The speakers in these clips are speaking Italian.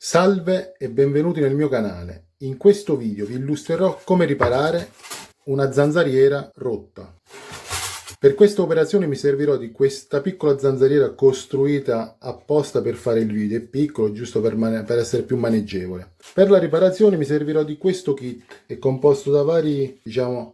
Salve e benvenuti nel mio canale. In questo video vi illustrerò come riparare una zanzariera rotta. Per questa operazione mi servirò di questa piccola zanzariera costruita apposta per fare il video. È piccolo, giusto per essere più maneggevole. Per la riparazione mi servirò di questo kit, che è composto da vari,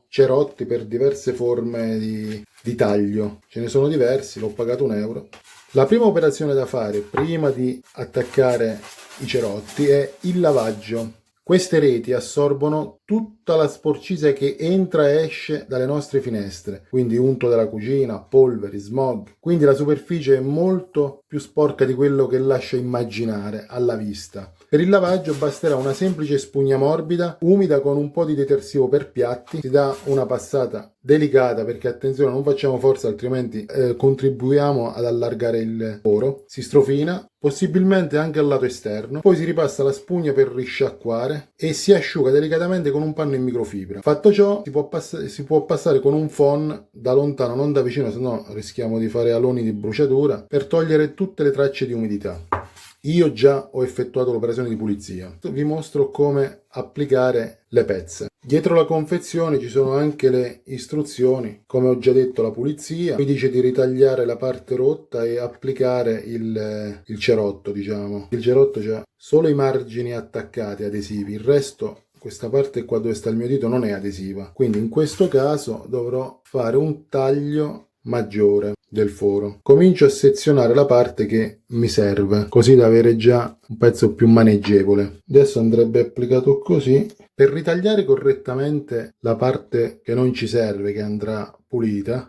cerotti per diverse forme di taglio. Ce ne sono diversi, l'ho pagato €1. La prima operazione da fare prima di attaccare i cerotti è il lavaggio. Queste reti assorbono tutta la sporcizia che entra e esce dalle nostre finestre, quindi unto della cucina, polveri, smog. Quindi la superficie è molto più sporca di quello che lascia immaginare alla vista. Per il lavaggio basterà una semplice spugna morbida, umida con un po' di detersivo per piatti. Si dà una passata delicata perché attenzione, non facciamo forza, altrimenti contribuiamo ad allargare il poro. Si strofina, possibilmente anche al lato esterno, poi si ripassa la spugna per risciacquare e si asciuga delicatamente con un panno in microfibra. Fatto ciò, si può passare con un phon da lontano, non da vicino, se no rischiamo di fare aloni di bruciatura, per togliere tutte le tracce di umidità. Io già ho effettuato l'operazione di pulizia. Vi mostro come applicare le pezze. Dietro la confezione ci sono anche le istruzioni, come ho già detto la pulizia. Mi dice di ritagliare la parte rotta e applicare il cerotto, diciamo. Il cerotto c'ha solo i margini attaccati adesivi, il resto, questa parte qua dove sta il mio dito, non è adesiva. Quindi in questo caso dovrò fare un taglio maggiore del foro. Comincio a sezionare la parte che mi serve, così da avere già un pezzo più maneggevole. Adesso andrebbe applicato così. Per ritagliare correttamente la parte che non ci serve, che andrà pulita,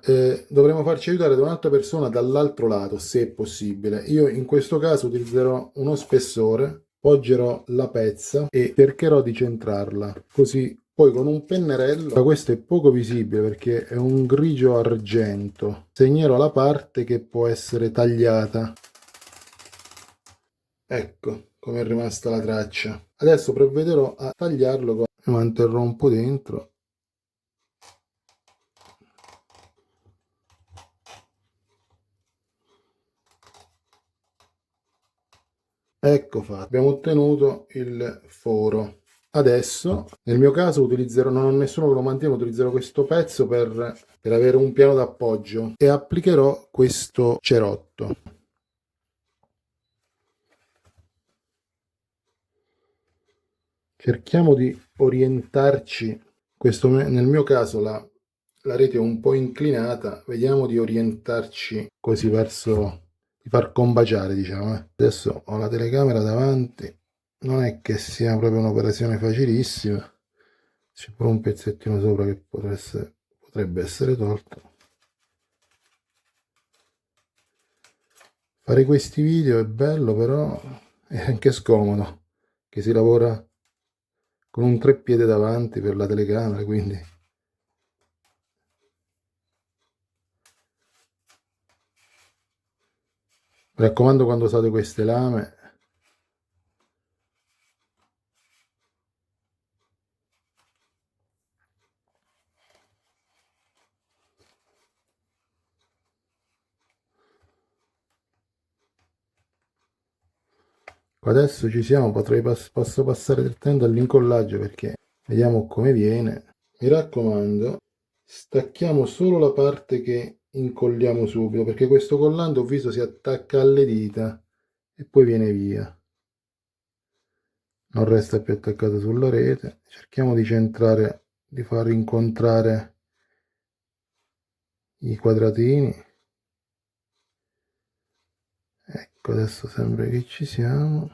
dovremo farci aiutare da un'altra persona dall'altro lato, se è possibile. Io in questo caso utilizzerò uno spessore, poggerò la pezza e cercherò di centrarla, così poi con un pennarello, questo è poco visibile perché è un grigio argento, segnerò la parte che può essere tagliata. Ecco come è rimasta la traccia. Adesso provvederò a tagliarlo, lo manterrò un po' dentro. Ecco fatto, abbiamo ottenuto il foro. Adesso nel mio caso utilizzerò, non ho nessuno che lo mantiene, utilizzerò questo pezzo per avere un piano d'appoggio e applicherò questo cerotto. Cerchiamo di orientarci, nel mio caso la rete è un po' inclinata, vediamo di orientarci così verso, di far combaciare, diciamo. Adesso ho la telecamera davanti, non è che sia proprio un'operazione facilissima, c'è pure un pezzettino sopra che potrebbe essere tolto. Fare questi video è bello, però è anche scomodo, che si lavora con un treppiede davanti per la telecamera, quindi mi raccomando, quando usate queste lame adesso ci siamo, posso passare direttamente all'incollaggio perché vediamo come viene. Mi raccomando, stacchiamo solo la parte che incolliamo subito, perché questo collante ho visto si attacca alle dita e poi viene via, non resta più attaccato sulla rete. Cerchiamo di centrare, di far incontrare i quadratini. Ecco, adesso sembra che ci siamo.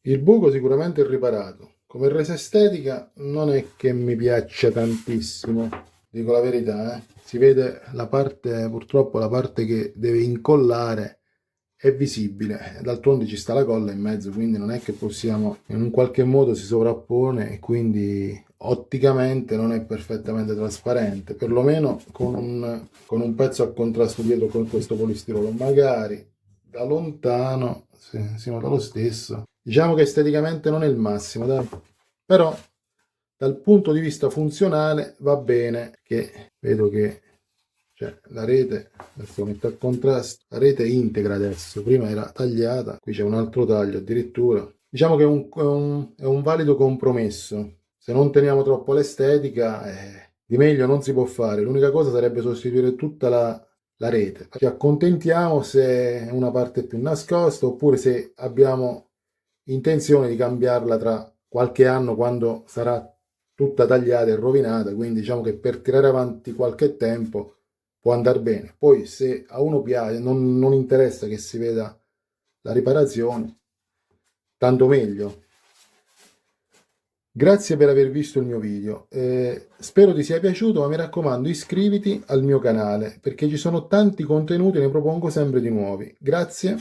Il buco sicuramente è riparato. Come resa estetica non è che mi piaccia tantissimo, dico la verità, eh. Si vede la parte, purtroppo la parte che deve incollare è visibile, d'altronde ci sta la colla in mezzo, quindi non è che possiamo, in un qualche modo si sovrappone e quindi otticamente non è perfettamente trasparente, perlomeno con un pezzo a contrasto dietro con questo polistirolo. Magari da lontano si nota lo stesso. Diciamo che esteticamente non è il massimo, dai. Però dal punto di vista funzionale va bene, che vedo che la rete, adesso metto a contrasto, la rete è integra adesso, prima era tagliata, qui c'è un altro taglio addirittura. Diciamo che è un valido compromesso. Se non teniamo troppo l'estetica, di meglio non si può fare. L'unica cosa sarebbe sostituire tutta la rete. Ci accontentiamo se è una parte più nascosta, oppure se abbiamo intenzione di cambiarla tra qualche anno, quando sarà tutta tagliata e rovinata. Quindi diciamo che per tirare avanti qualche tempo può andare bene. Poi se a uno piace, non interessa che si veda la riparazione, tanto meglio. Grazie per aver visto il mio video, spero ti sia piaciuto, ma mi raccomando iscriviti al mio canale perché ci sono tanti contenuti e ne propongo sempre di nuovi. Grazie.